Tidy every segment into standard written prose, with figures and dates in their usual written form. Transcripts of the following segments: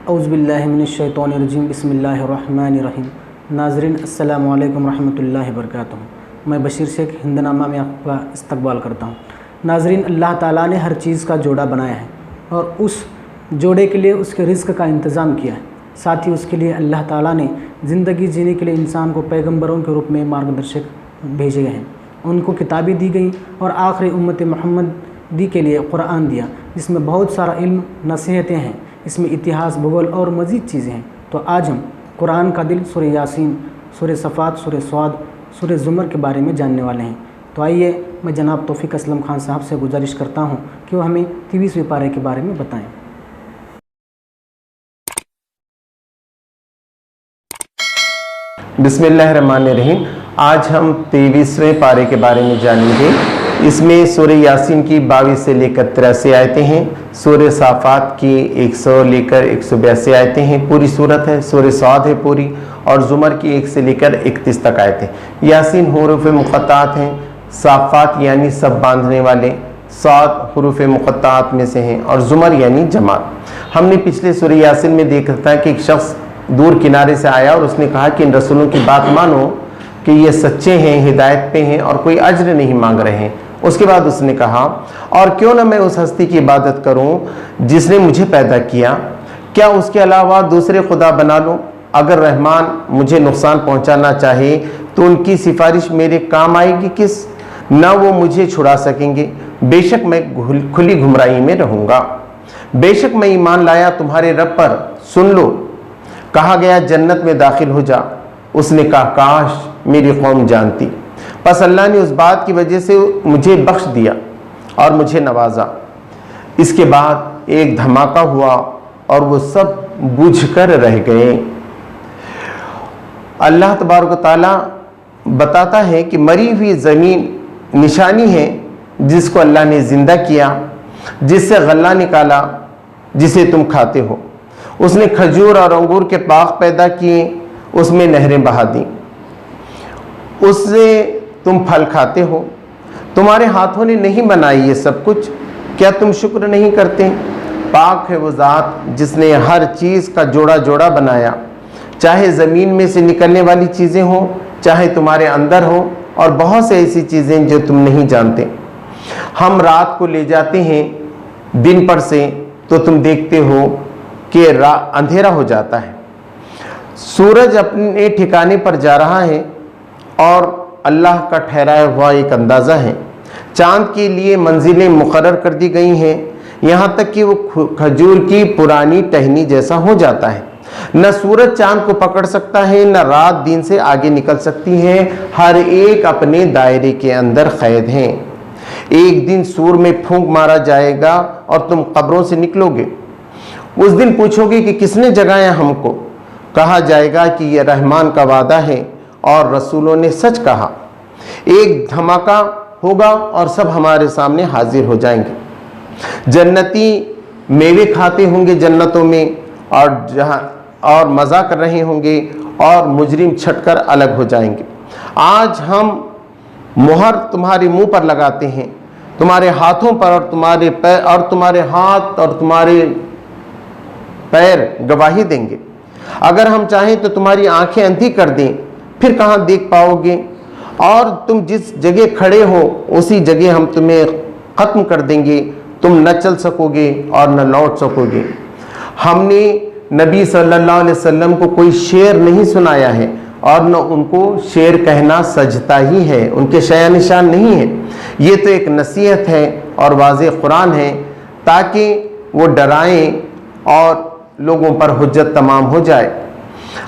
اعوذ باللہ من الشیطان الرجیم بسم اللہ الرحمن الرحیم۔ ناظرین السلام علیکم ورحمۃ اللہ وبرکاتہ۔ میں بشیر شیخ ہند نامہ میں آپ کا استقبال کرتا ہوں۔ ناظرین، اللہ تعالیٰ نے ہر چیز کا جوڑا بنایا ہے اور اس جوڑے کے لیے اس کے رزق کا انتظام کیا ہے۔ ساتھ ہی اس کے لیے اللہ تعالیٰ نے زندگی جینے کے لیے انسان کو پیغمبروں کے روپ میں مارگدرشک بھیجے گئے ہیں، ان کو کتابیں دی گئیں اور آخری امت محمدی کے لیے قرآن دیا، جس میں بہت سارا علم، نصیحتیں ہیں، اس میں اتہاس، بھگول اور مزید چیزیں ہیں۔ تو آج ہم قرآن کا دل سورہ یاسین، سورہ صفات، سورہ صاد، سورہ زمر کے بارے میں جاننے والے ہیں۔ تو آئیے میں جناب توفیق اسلم خان صاحب سے گزارش کرتا ہوں کہ وہ ہمیں 23ویں پارے کے بارے میں بتائیں۔ بسم اللہ الرحمن الرحیم۔ آج ہم 23ویں پارے کے بارے میں جانیں گے۔ اس میں سورہ یاسین کی 22 سے لے کر 83 آیتیں ہیں، سورہ صافات کی 100 لے کر 182 آیتیں ہیں، پوری صورت ہے۔ سورہ صاد ہے پوری، اور زمر کی 1 سے لے کر 31 تک آیتیں۔ یاسین حروف مقطعات ہیں، صافات یعنی سب باندھنے والے، صاد حروف مقطعات میں سے ہیں، اور زمر یعنی جماعت۔ ہم نے پچھلے سورہ یاسین میں دیکھا تھا کہ ایک شخص دور کنارے سے آیا اور اس نے کہا کہ ان رسولوں کی بات مانو کہ یہ سچے ہیں، ہدایت پہ ہیں اور کوئی اجر نہیں مانگ رہے ہیں۔ اس کے بعد اس نے کہا، اور کیوں نہ میں اس ہستی کی عبادت کروں جس نے مجھے پیدا کیا، کیا اس کے علاوہ دوسرے خدا بنا لوں؟ اگر رحمان مجھے نقصان پہنچانا چاہے تو ان کی سفارش میرے کام آئے گی کس؟ نہ وہ مجھے چھڑا سکیں گے۔ بے شک میں کھلی گمراہی میں رہوں گا۔ بے شک میں ایمان لایا تمہارے رب پر، سن لو۔ کہا گیا جنت میں داخل ہو جا۔ اس نے کہا کاش میری قوم جانتی۔ پس اللہ نے اس بات کی وجہ سے مجھے بخش دیا اور مجھے نوازا۔ اس کے بعد ایک دھماکہ ہوا اور وہ سب بجھ کر رہ گئے۔ اللہ تبارک و تعالیٰ بتاتا ہے کہ مری ہوئی زمین نشانی ہے جس کو اللہ نے زندہ کیا، جس سے غلہ نکالا جسے تم کھاتے ہو۔ اس نے کھجور اور انگور کے باغ پیدا کیے، اس میں نہریں بہا دیں، اس سے تم پھل کھاتے ہو۔ تمہارے ہاتھوں نے نہیں بنائی یہ سب کچھ، کیا تم شکر نہیں کرتے؟ پاک ہے وہ ذات جس نے ہر چیز کا جوڑا جوڑا بنایا، چاہے زمین میں سے نکلنے والی چیزیں ہوں، چاہے تمہارے اندر ہو، اور بہت سے ایسی چیزیں جو تم نہیں جانتے۔ ہم رات کو لے جاتے ہیں دن پر سے تو تم دیکھتے ہو کہ اندھیرا ہو جاتا ہے۔ سورج اپنے ٹھکانے پر جا رہا ہے اور اللہ کا ٹھہرایا ہوا ایک اندازہ ہے۔ چاند کے لیے منزلیں مقرر کر دی گئی ہیں، یہاں تک کہ وہ کھجور کی پرانی ٹہنی جیسا ہو جاتا ہے۔ نہ سورج چاند کو پکڑ سکتا ہے، نہ رات دن سے آگے نکل سکتی ہے، ہر ایک اپنے دائرے کے اندر قید ہیں۔ ایک دن سور میں پھونک مارا جائے گا اور تم قبروں سے نکلو گے۔ اس دن پوچھو گے کہ کس نے جگایا ہم کو؟ کہا جائے گا کہ یہ رحمان کا وعدہ ہے اور رسولوں نے سچ کہا۔ ایک دھماکہ ہوگا اور سب ہمارے سامنے حاضر ہو جائیں گے۔ جنتی میوے کھاتے ہوں گے جنتوں میں اور مزہ کر رہے ہوں گے، اور مجرم چھٹ کر الگ ہو جائیں گے۔ آج ہم مہر تمہارے منہ پر لگاتے ہیں، تمہارے ہاتھوں پر، اور تمہارے پیر اور تمہارے ہاتھ اور تمہارے پیر گواہی دیں گے۔ اگر ہم چاہیں تو تمہاری آنکھیں اندھی کر دیں، پھر کہاں دیکھ پاؤ گے؟ اور تم جس جگہ کھڑے ہو اسی جگہ ہم تمہیں ختم کر دیں گے، تم نہ چل سکو گے اور نہ لوٹ سکو گے۔ ہم نے نبی صلی اللہ علیہ وسلم کو کوئی شعر نہیں سنایا ہے، اور نہ ان کو شعر کہنا سجتا ہی ہے، ان کے شایان نشان نہیں ہے۔ یہ تو ایک نصیحت ہے اور واضح قرآن ہے تاکہ وہ ڈرائیں اور لوگوں پر حجت تمام ہو جائے۔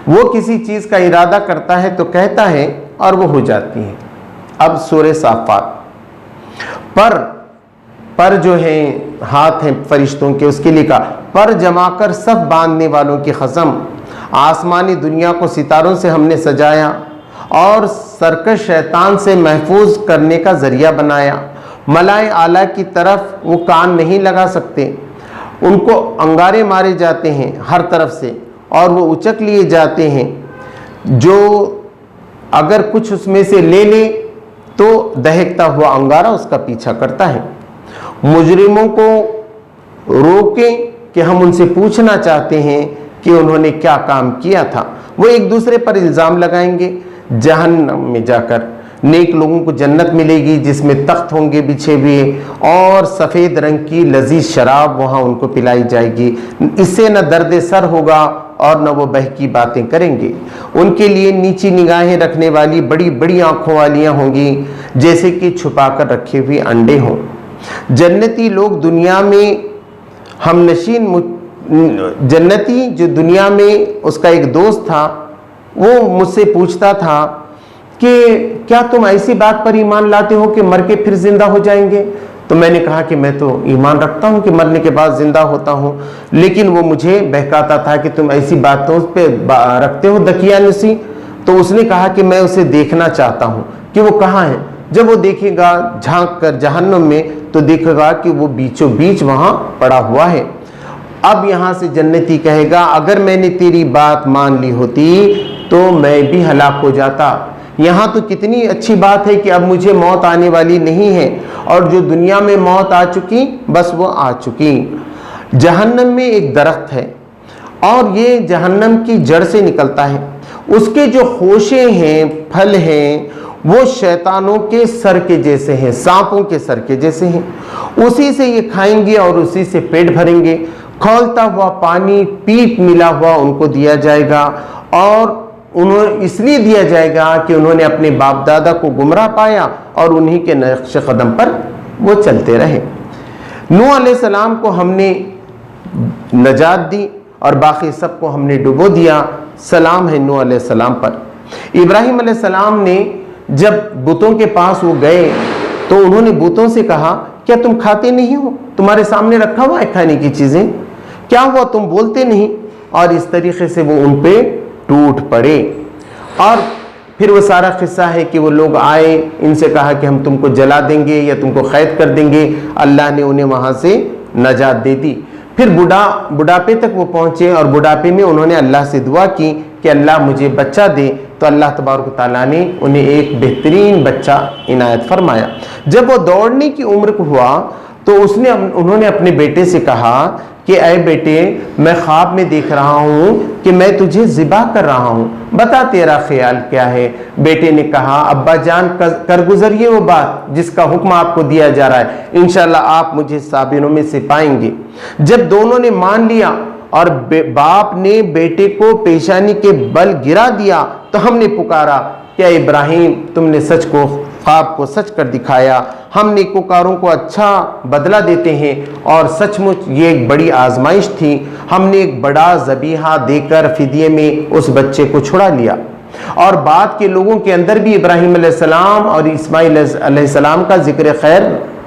وہ کسی چیز کا ارادہ کرتا ہے تو کہتا ہے اور وہ ہو جاتی ہے۔ اب سورہ صافات، پر جو ہیں ہاتھ ہیں فرشتوں کے، اس کے لیے کہا پر جما کر سب باندھنے والوں کی قسم، آسمانی دنیا کو ستاروں سے ہم نے سجایا اور سرکش شیطان سے محفوظ کرنے کا ذریعہ بنایا۔ ملائے اعلیٰ کی طرف وہ کان نہیں لگا سکتے، ان کو انگارے مارے جاتے ہیں ہر طرف سے، اور وہ اچک لیے جاتے ہیں۔ جو اگر کچھ اس میں سے لے لے تو دہکتا ہوا انگارہ اس کا پیچھا کرتا ہے۔ مجرموں کو روکیں کہ ہم ان سے پوچھنا چاہتے ہیں کہ انہوں نے کیا کام کیا تھا۔ وہ ایک دوسرے پر الزام لگائیں گے۔ جہنم میں جا کر نیک لوگوں کو جنت ملے گی جس میں تخت ہوں گے بچھے ہوئے، اور سفید رنگ کی لذیذ شراب وہاں ان کو پلائی جائے گی۔ اس سے نہ درد سر ہوگا اور نہ وہ بہکی باتیں کریں گے۔ ان کے لیے نیچی نگاہیں رکھنے والی بڑی بڑی آنکھوں والیاں ہوں گی، جیسے کہ چھپا کر رکھے ہوئے انڈے ہوں۔ جنتی لوگ دنیا میں ہم نشین جنتی جو دنیا میں اس کا ایک دوست تھا، وہ مجھ سے پوچھتا تھا کہ کیا تم ایسی بات پر ایمان لاتے ہو کہ مر کے پھر زندہ ہو جائیں گے؟ تو میں نے کہا کہ میں تو ایمان رکھتا ہوں کہ مرنے کے بعد زندہ ہوتا ہوں، لیکن وہ مجھے بہکاتا تھا کہ تم ایسی باتوں پہ رکھتے ہو دقیانوسی۔ تو اس نے کہا کہ میں اسے دیکھنا چاہتا ہوں کہ وہ کہاں ہے۔ جب وہ دیکھے گا جھانک کر جہنم میں تو دیکھے گا کہ وہ بیچوں بیچ وہاں پڑا ہوا ہے۔ اب یہاں سے جنتی کہے گا اگر میں نے تیری بات مان لی ہوتی تو میں بھی ہلاک ہو جاتا۔ یہاں تو کتنی اچھی بات ہے کہ اب مجھے موت آنے والی نہیں ہے، اور جو دنیا میں موت آ چکی بس وہ آ چکی۔ جہنم میں ایک درخت ہے اور یہ جہنم کی جڑ سے نکلتا ہے۔ اس کے جو خوشے ہیں، پھل ہیں، وہ شیطانوں کے سر کے جیسے ہیں، سانپوں کے سر کے جیسے ہیں۔ اسی سے یہ کھائیں گے اور اسی سے پیٹ بھریں گے۔ کھولتا ہوا پانی پیپ ملا ہوا ان کو دیا جائے گا، اور انہیں اس لیے دیا جائے گا کہ انہوں نے اپنے باپ دادا کو گمراہ پایا اور انہی کے نقش قدم پر وہ چلتے رہے۔ نوح علیہ السلام کو ہم نے نجات دی اور باقی سب کو ہم نے ڈبو دیا۔ سلام ہے نوح علیہ السلام پر۔ ابراہیم علیہ السلام نے جب بتوں کے پاس وہ گئے تو انہوں نے بتوں سے کہا کیا تم کھاتے نہیں ہو؟ تمہارے سامنے رکھا ہوا ہے کھانے کی چیزیں، کیا ہوا تم بولتے نہیں؟ اور اس طریقے سے وہ ان پہ ٹوٹ پڑے۔ اور پھر وہ سارا قصہ ہے کہ وہ لوگ آئے، ان سے کہا کہ ہم تم کو جلا دیں گے یا تم کو قید کر دیں گے۔ اللہ نے انہیں وہاں سے نجات دے دی۔ پھر بڑھاپے تک وہ پہنچے، اور بڑھاپے میں انہوں نے اللہ سے دعا کی کہ اللہ مجھے بچہ دے، تو اللہ تبارک و تعالیٰ نے انہیں ایک بہترین بچہ عنایت فرمایا۔ جب وہ دوڑنے کی عمر کو ہوا تو انہوں نے اپنے بیٹے سے کہا کہ اے بیٹے میں خواب میں دیکھ رہا ہوں کہ میں تجھے ذبح کر رہا ہوں، بتا تیرا خیال کیا ہے؟ بیٹے نے کہا ابا جان کر گزریے وہ بات جس کا حکم آپ کو دیا جا رہا ہے، انشاءاللہ آپ مجھے صابروں میں سے پائیں گے۔ جب دونوں نے مان لیا اور باپ نے بیٹے کو پیشانی کے بل گرا دیا تو ہم نے پکارا کہ اے ابراہیم تم نے سچ کو خواب کو سچ کر دکھایا، ہم نیکوکاروں کو اچھا بدلہ دیتے ہیں، اور سچ مچ یہ ایک بڑی آزمائش تھی۔ ہم نے ایک بڑا ذبیحہ دے کر فدیے میں اس بچے کو چھڑا لیا۔ اور بعد کے لوگوں کے اندر بھی ابراہیم علیہ السلام اور اسماعیل علیہ السلام کا ذکر خیر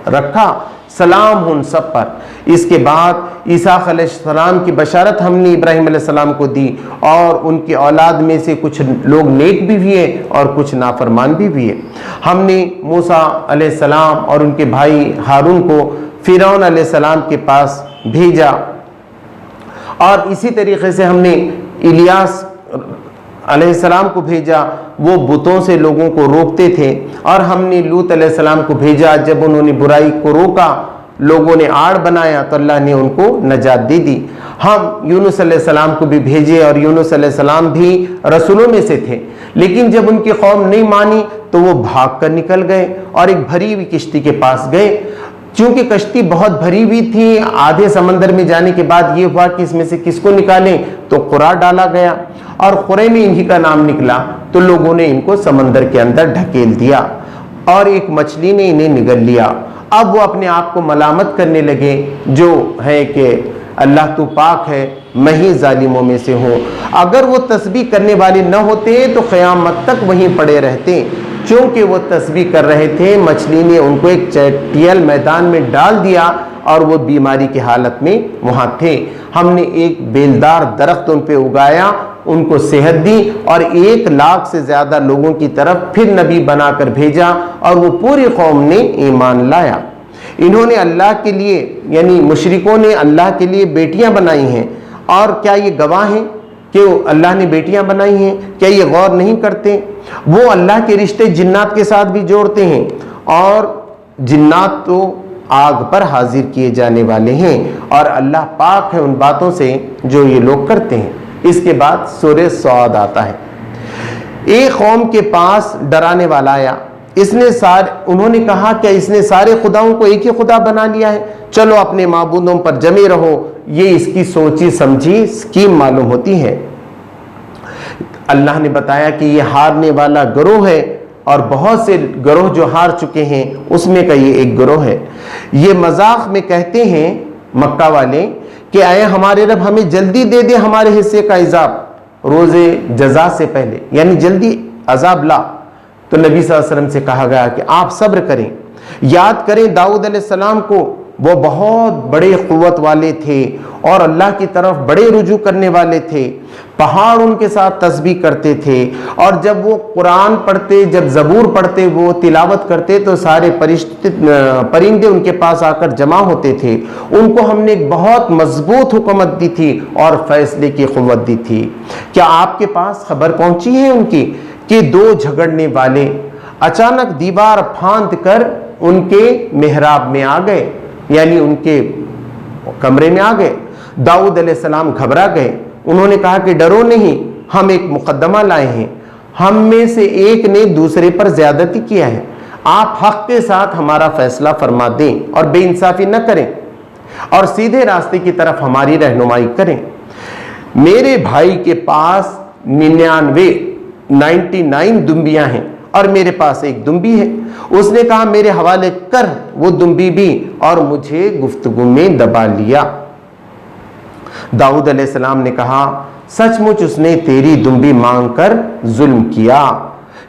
رکھا، سلام ان سب پر۔ اس کے بعد اسحاق علیہ السلام کی بشارت ہم نے ابراہیم علیہ السلام کو دی، اور ان کی اولاد میں سے کچھ لوگ نیک بھی ہوئے اور کچھ نافرمان بھی ہوئے۔ ہم نے موسیٰ علیہ السلام اور ان کے بھائی ہارون کو فرعون علیہ السلام کے پاس بھیجا، اور اسی طریقے سے ہم نے الیاس علیہ السلام کو بھیجا، وہ بتوں سے لوگوں کو روکتے تھے۔ اور ہم نے لوط علیہ السلام کو بھیجا، جب انہوں نے برائی کو روکا، لوگوں نے آڑ بنایا تو اللہ نے ان کو نجات دے دی۔ ہم یونس علیہ السلام کو بھی بھیجے، اور یونس علیہ السلام بھی رسولوں میں سے تھے، لیکن جب ان کی قوم نہیں مانی تو وہ بھاگ کر نکل گئے اور ایک بھری ہوئی کشتی کے پاس گئے۔ چونکہ کشتی بہت بھری ہوئی تھی، آدھے سمندر میں جانے کے بعد یہ ہوا کہ اس میں سے کس کو نکالیں، تو قرا ڈالا گیا، اور قرے میں انہی کا نام نکلا، تو لوگوں نے ان کو سمندر کے اندر ڈھکیل دیا، اور ایک مچھلی نے انہیں نگل لیا۔ اب وہ اپنے آپ کو ملامت کرنے لگے، جو ہے کہ اللہ تو پاک ہے، میں ہی ظالموں میں سے ہوں۔ اگر وہ تسبیح کرنے والے نہ ہوتے تو قیامت تک وہیں پڑے رہتے۔ چونکہ وہ تسبیح کر رہے تھے، مچھلی نے ان کو ایک چٹیل میدان میں ڈال دیا، اور وہ بیماری کی حالت میں وہاں تھے۔ ہم نے ایک بیلدار درخت ان پہ اگایا، ان کو صحت دی، اور 1,00,000 سے زیادہ لوگوں کی طرف پھر نبی بنا کر بھیجا، اور وہ پوری قوم نے ایمان لایا۔ انہوں نے اللہ کے لیے، یعنی مشرکوں نے اللہ کے لیے بیٹیاں بنائی ہیں، اور کیا یہ گواہ ہیں کہ اللہ نے بیٹیاں بنائی ہیں؟ کیا یہ غور نہیں کرتے؟ وہ اللہ کے رشتے جنات کے ساتھ بھی جوڑتے ہیں، اور جنات تو آگ پر حاضر کیے جانے والے ہیں، اور اللہ پاک ہے ان باتوں سے جو یہ لوگ کرتے ہیں۔ اس کے بعد سورہ صاد آتا ہے۔ ایک قوم کے پاس ڈرانے والا آیا، انہوں نے کہا کہ اس نے سارے خداؤں کو ایک ہی خدا بنا لیا ہے، چلو اپنے معبودوں پر جمے رہو۔ یہ اس کی سوچی سمجھی اسکیم معلوم ہوتی ہے۔ اللہ نے بتایا کہ یہ ہارنے والا گروہ ہے، اور بہت سے گروہ جو ہار چکے ہیں اس میں کا یہ ایک گروہ ہے۔ یہ مذاق میں کہتے ہیں مکہ والے کہ اے ہمارے رب ہمیں جلدی دے دے ہمارے حصے کا عذاب روز جزا سے پہلے، یعنی جلدی عذاب لا۔ تو نبی صلی اللہ علیہ وسلم سے کہا گیا کہ آپ صبر کریں، یاد کریں داؤد علیہ السلام کو، وہ بہت بڑے قوت والے تھے اور اللہ کی طرف بڑے رجوع کرنے والے تھے۔ پہاڑ ان کے ساتھ تسبیح کرتے تھے، اور جب وہ قرآن پڑھتے، جب زبور پڑھتے، وہ تلاوت کرتے تو سارے پرندے ان کے پاس آ کر جمع ہوتے تھے۔ ان کو ہم نے ایک بہت مضبوط حکومت دی تھی اور فیصلے کی قوت دی تھی۔ کیا آپ کے پاس خبر پہنچی ہے ان کی کہ دو جھگڑنے والے اچانک دیوار پھاند کر ان کے محراب میں آ گئے، یعنی ان کے کمرے میں آ گئے؟ داؤد علیہ السلام گھبرا گئے، انہوں نے کہا کہ ڈرو نہیں، ہم ایک مقدمہ لائے ہیں، ہم میں سے ایک نے دوسرے پر زیادتی کیا ہے، آپ حق کے ساتھ ہمارا فیصلہ فرما دیں اور بے انصافی نہ کریں اور سیدھے راستے کی طرف ہماری رہنمائی کریں۔ میرے بھائی کے پاس 99 دمبیاں ہیں اور میرے پاس ایک دمبی ہے۔ اس نے کہا میرے حوالے کر وہ دمبی بھی، اور مجھے گفتگو میں دبا لیا۔ داؤد علیہ السلام نے کہا سچ مچ اس نے تیری دمبی مانگ کر ظلم کیا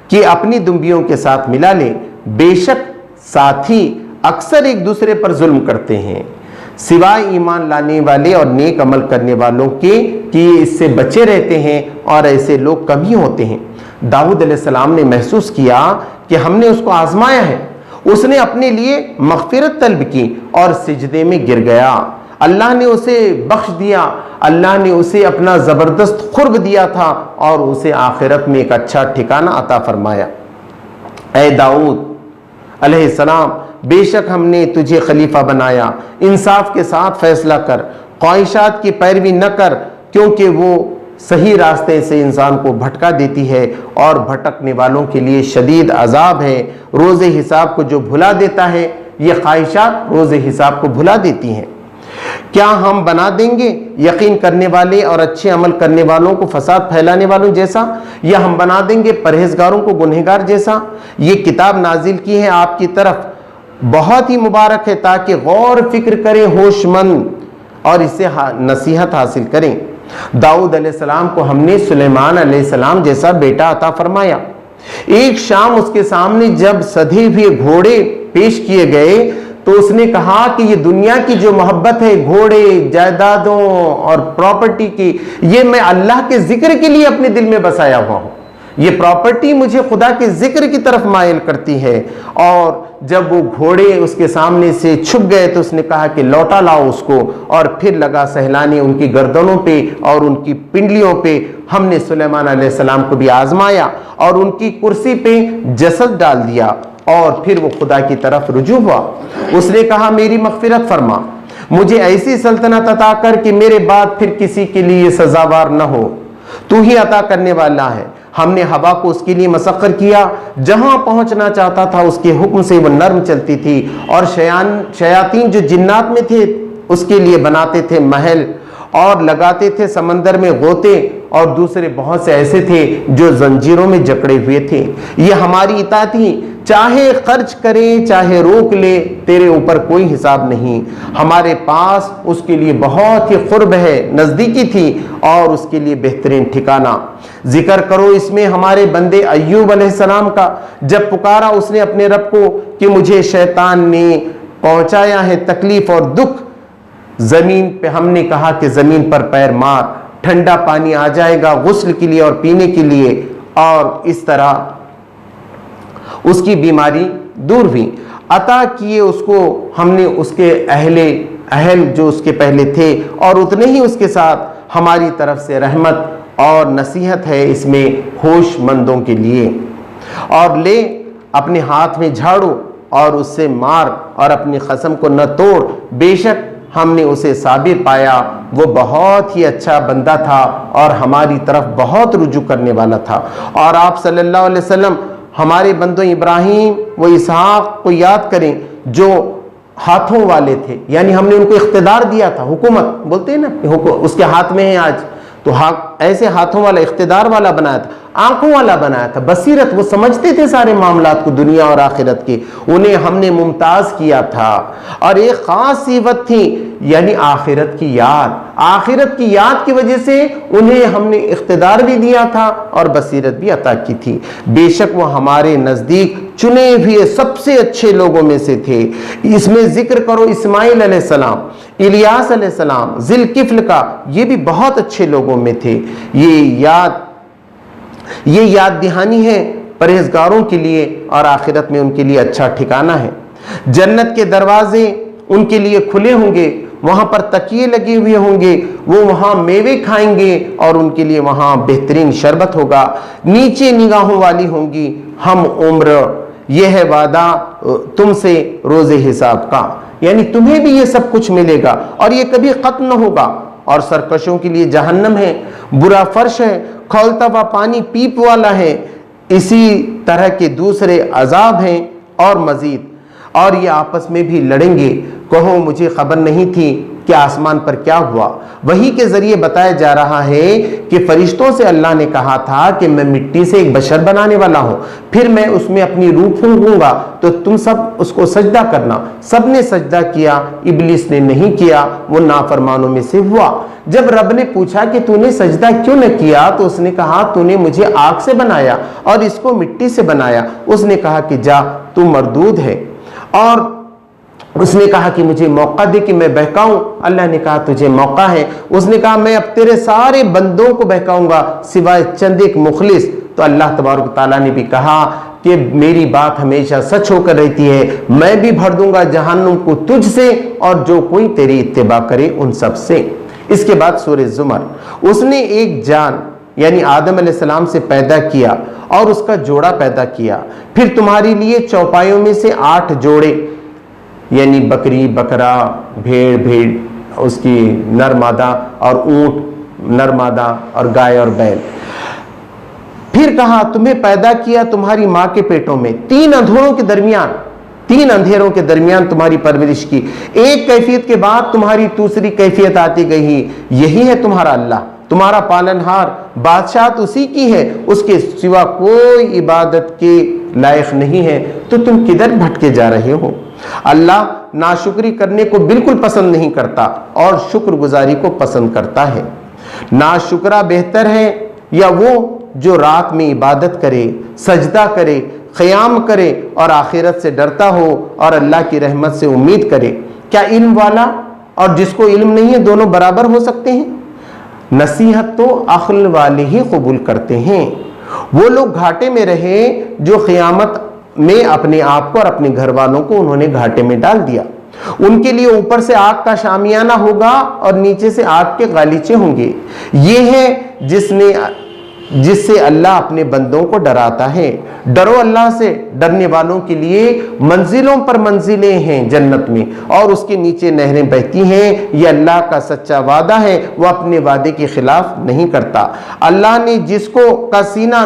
کہ اپنی دمبیوں کے ساتھ ملا لے، بے شک ساتھی اکثر ایک دوسرے پر ظلم کرتے ہیں، سوائے ایمان لانے والے اور نیک عمل کرنے والوں کے کہ اس سے بچے رہتے ہیں، اور ایسے لوگ کم ہی ہوتے ہیں۔ داؤد علیہ السلام نے محسوس کیا کہ ہم نے اس کو آزمایا ہے، اس نے اپنے لیے مغفرت طلب کی اور سجدے میں گر گیا۔ اللہ نے اسے بخش دیا، اللہ نے اسے اپنا زبردست قرب دیا تھا اور اسے آخرت میں ایک اچھا ٹھکانہ عطا فرمایا۔ اے داؤد علیہ السلام، بے شک ہم نے تجھے خلیفہ بنایا، انصاف کے ساتھ فیصلہ کر، خواہشات کی پیروی نہ کر، کیونکہ وہ صحیح راستے سے انسان کو بھٹکا دیتی ہے اور بھٹکنے والوں کے لیے شدید عذاب ہے۔ روز حساب کو جو بھلا دیتا ہے، یہ خواہشات روز حساب کو بھلا دیتی ہیں۔ کیا ہم بنا دیں گے یقین کرنے والے اور اچھے عمل کرنے والوں کو فساد پھیلانے والوں جیسا، یا ہم بنا دیں گے پرہیزگاروں کو گنہگار جیسا؟ یہ کتاب نازل کی ہے آپ کی طرف، بہت ہی مبارک ہے تاکہ غور فکر کریں ہوش مند اور اس سے نصیحت حاصل کریں۔ داؤد علیہ السلام کو ہم نے سلیمان علیہ السلام جیسا بیٹا عطا فرمایا۔ ایک شام اس کے سامنے جب سدھے ہوئے گھوڑے پیش کیے گئے تو اس نے کہا کہ یہ دنیا کی جو محبت ہے، گھوڑے، جائیدادوں اور پراپرٹی کی، یہ میں اللہ کے ذکر کے لیے اپنے دل میں بسایا ہوا ہوں۔ یہ پراپرٹی مجھے خدا کے ذکر کی طرف مائل کرتی ہے۔ اور جب وہ گھوڑے اس کے سامنے سے چھپ گئے تو اس نے کہا کہ لوٹا لاؤ اس کو، اور پھر لگا سہلانے ان کی گردنوں پہ اور ان کی پنڈلیوں پہ۔ ہم نے سلیمان علیہ السلام کو بھی آزمایا اور ان کی کرسی پہ جسد ڈال دیا، اور پھر وہ خدا کی طرف رجوع ہوا۔ اس نے کہا میری مغفرت فرما، مجھے ایسی سلطنت عطا کر کہ میرے بعد پھر کسی کے لیے سزاوار نہ ہو، تو ہی عطا کرنے والا ہے۔ ہم نے ہوا کو اس کے لیے مسخر کیا، جہاں پہنچنا چاہتا تھا اس کے حکم سے وہ نرم چلتی تھی، اور شیاطین جو جنات میں تھے اس کے لیے بناتے تھے محل اور لگاتے تھے سمندر میں غوطے، اور دوسرے بہت سے ایسے تھے جو زنجیروں میں جکڑے ہوئے تھے۔ یہ ہماری اطاعت ہی، چاہے خرچ کرے چاہے روک لے، تیرے اوپر کوئی حساب نہیں۔ ہمارے پاس اس کے لیے بہت ہی قرب ہے، نزدیکی تھی، اور اس کے لیے بہترین ٹھکانہ۔ ذکر کرو اس میں ہمارے بندے ایوب علیہ السلام کا، جب پکارا اس نے اپنے رب کو کہ مجھے شیطان نے پہنچایا ہے تکلیف اور دکھ، زمین پہ ہم نے کہا کہ زمین پر پیر مار، ٹھنڈا پانی آ جائے گا غسل کے لیے اور پینے کے لیے، اور اس طرح اس کی بیماری دور ہوئی۔ عطا کیے اس کو ہم نے اس کے اہل جو اس کے پہلے تھے، اور اتنے ہی اس کے ساتھ ہماری طرف سے رحمت اور نصیحت ہے اس میں ہوش مندوں کے لیے۔ اور لے اپنے ہاتھ میں جھاڑو اور اس سے مار، اور اپنی قسم کو نہ توڑ، بے شک ہم نے اسے صابر پایا وہ بہت ہی اچھا بندہ تھا اور ہماری طرف بہت رجوع کرنے والا تھا۔ اور آپ صلی اللہ علیہ وسلم ہمارے بندوں ابراہیم و اسحاق کو یاد کریں جو ہاتھوں والے تھے، یعنی ہم نے ان کو اقتدار دیا تھا، حکومت بولتے ہیں نا، اس کے ہاتھ میں ہے آج، تو ایسے ہاتھوں والا اقتدار والا بنایا تھا، آنکھوں والا بنایا تھا، بصیرت، وہ سمجھتے تھے سارے معاملات کو دنیا اور آخرت کے، انہیں ہم نے ممتاز کیا تھا۔ اور ایک خاص صفت تھی، یعنی آخرت کی یاد، آخرت کی یاد کی وجہ سے انہیں ہم نے اقتدار بھی دیا تھا اور بصیرت بھی عطا کی تھی۔ بے شک وہ ہمارے نزدیک چنے ہوئے سب سے اچھے لوگوں میں سے تھے۔ اس میں ذکر کرو اسماعیل علیہ السلام، الیاس علیہ السلام، ذی الکفل کا، یہ بھی بہت اچھے لوگوں میں تھے۔ یہ یاد دہانی ہے پرہیزگاروں کے لیے، اور آخرت میں ان کے لیے اچھا ٹھکانہ ہے۔ جنت کے دروازے ان کے لیے کھلے ہوں گے، وہاں پر تکیے لگے ہوئے ہوں گے، وہ وہاں میوے کھائیں گے اور ان کے لیے وہاں بہترین شربت ہوگا، نیچے نگاہوں والی ہوں گی ہم عمر، یہ ہے وعدہ تم سے روز حساب کا، یعنی تمہیں بھی یہ سب کچھ ملے گا اور یہ کبھی ختم نہ ہوگا۔ اور سرکشوں کے لیے جہنم ہے، برا فرش ہے، کھولتا ہوا پانی پیپ والا ہے، اسی طرح کے دوسرے عذاب ہیں اور مزید، اور یہ آپس میں بھی لڑیں گے۔ کہو مجھے خبر نہیں تھی کہ آسمان پر کیا ہوا۔ وحی کے ذریعے بتایا جا رہا ہے کہ فرشتوں سے اللہ نے کہا تھا کہ میں مٹی سے ایک بشر بنانے والا ہوں، پھر میں اس میں اپنی روح پھونکوں گا تو تم سب اس کو سجدہ کرنا۔ سب نے سجدہ کیا، ابلیس نے نہیں کیا، وہ نافرمانوں میں سے ہوا۔ جب رب نے پوچھا کہ تو نے سجدہ کیوں نہ کیا تو اس نے کہا تو نے مجھے آگ سے بنایا اور اس کو مٹی سے بنایا۔ اس نے کہا کہ جا تو مردود ہے، اور اس نے کہا کہ مجھے موقع دے کہ میں بہکاؤں۔ اللہ نے کہا تجھے موقع ہے۔ اس نے کہا میں اب تیرے سارے بندوں کو بہکاؤں گا سوائے چند ایک مخلص۔ تو اللہ تبارک و تعالیٰ نے بھی کہا کہ میری بات ہمیشہ سچ ہو کر رہتی ہے، میں بھی بھر دوں گا جہنم کو تجھ سے اور جو کوئی تیری اتباع کرے ان سب سے۔ اس کے بعد سورہ زمر، اس نے ایک جان یعنی آدم علیہ السلام سے پیدا کیا اور اس کا جوڑا پیدا کیا، پھر تمہارے لیے چوپایوں میں سے 8 جوڑے یعنی بکری، بکرا، بھیڑ، اس کی نر مادہ، اور اونٹ نر مادہ، اور گائے اور بیل۔ پھر کہا تمہیں پیدا کیا تمہاری ماں کے پیٹوں میں، 3 اندھیروں کے درمیان تمہاری پرورش کی، ایک کیفیت کے بعد تمہاری دوسری کیفیت آتی گئی، یہی ہے تمہارا اللہ، تمہارا پالنہار، بادشاہت اسی کی ہے، اس کے سوا کوئی عبادت کے لائق نہیں ہے، تو تم کدھر بھٹکے جا رہے ہو؟ اللہ ناشکری کرنے کو بالکل پسند نہیں کرتا اور شکر گزاری کو پسند کرتا ہے۔ ناشکرہ بہتر ہے یا وہ جو رات میں عبادت کرے، سجدہ کرے، قیام کرے اور آخرت سے ڈرتا ہو اور اللہ کی رحمت سے امید کرے؟ کیا علم والا اور جس کو علم نہیں ہے دونوں برابر ہو سکتے ہیں؟ نصیحت تو عقل والے ہی قبول کرتے ہیں۔ وہ لوگ گھاٹے میں رہے جو قیامت میں اپنے آپ کو اور اپنے گھر والوں کو انہوں نے گھاٹے میں ڈال دیا۔ ان کے لیے اوپر سے آگ کا شامیانہ ہوگا اور نیچے سے آگ کے غالیچے ہوں گے۔ یہ ہے جس سے اللہ اپنے بندوں کو ڈراتا ہے۔ ڈرو اللہ سے، ڈرنے والوں کے لیے منزلوں پر منزلیں ہیں جنت میں اور اس کے نیچے نہریں بہتی ہیں۔ یہ اللہ کا سچا وعدہ ہے، وہ اپنے وعدے کے خلاف نہیں کرتا۔ اللہ نے جس کو کا سینہ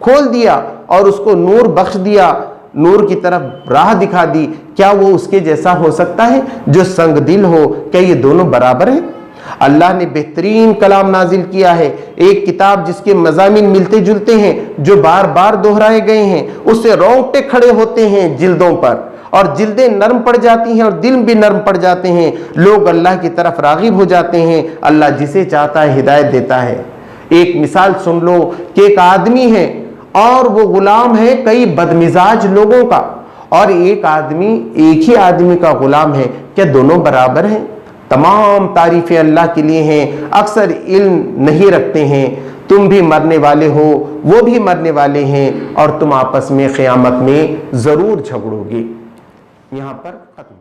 کھول دیا اور اس کو نور بخش دیا، نور کی طرف راہ دکھا دی، کیا وہ اس کے جیسا ہو سکتا ہے جو سنگ دل ہو؟ کیا یہ دونوں برابر ہیں؟ اللہ نے بہترین کلام نازل کیا ہے، ایک کتاب جس کے مضامین ملتے جلتے ہیں، جو بار بار دہرائے گئے ہیں، اس سے رونگٹے کھڑے ہوتے ہیں جلدوں پر، اور جلدیں نرم پڑ جاتی ہیں اور دل بھی نرم پڑ جاتے ہیں، لوگ اللہ کی طرف راغب ہو جاتے ہیں۔ اللہ جسے چاہتا ہے ہدایت دیتا ہے۔ ایک مثال سن لو کہ ایک آدمی ہے اور وہ غلام ہے کئی بدمزاج لوگوں کا، اور ایک ہی آدمی کا غلام ہے، کیا دونوں برابر ہیں؟ تمام تعریفیں اللہ کے لیے ہیں، اکثر علم نہیں رکھتے ہیں۔ تم بھی مرنے والے ہو، وہ بھی مرنے والے ہیں، اور تم آپس میں قیامت میں ضرور جھگڑو گے۔ یہاں پر ختم۔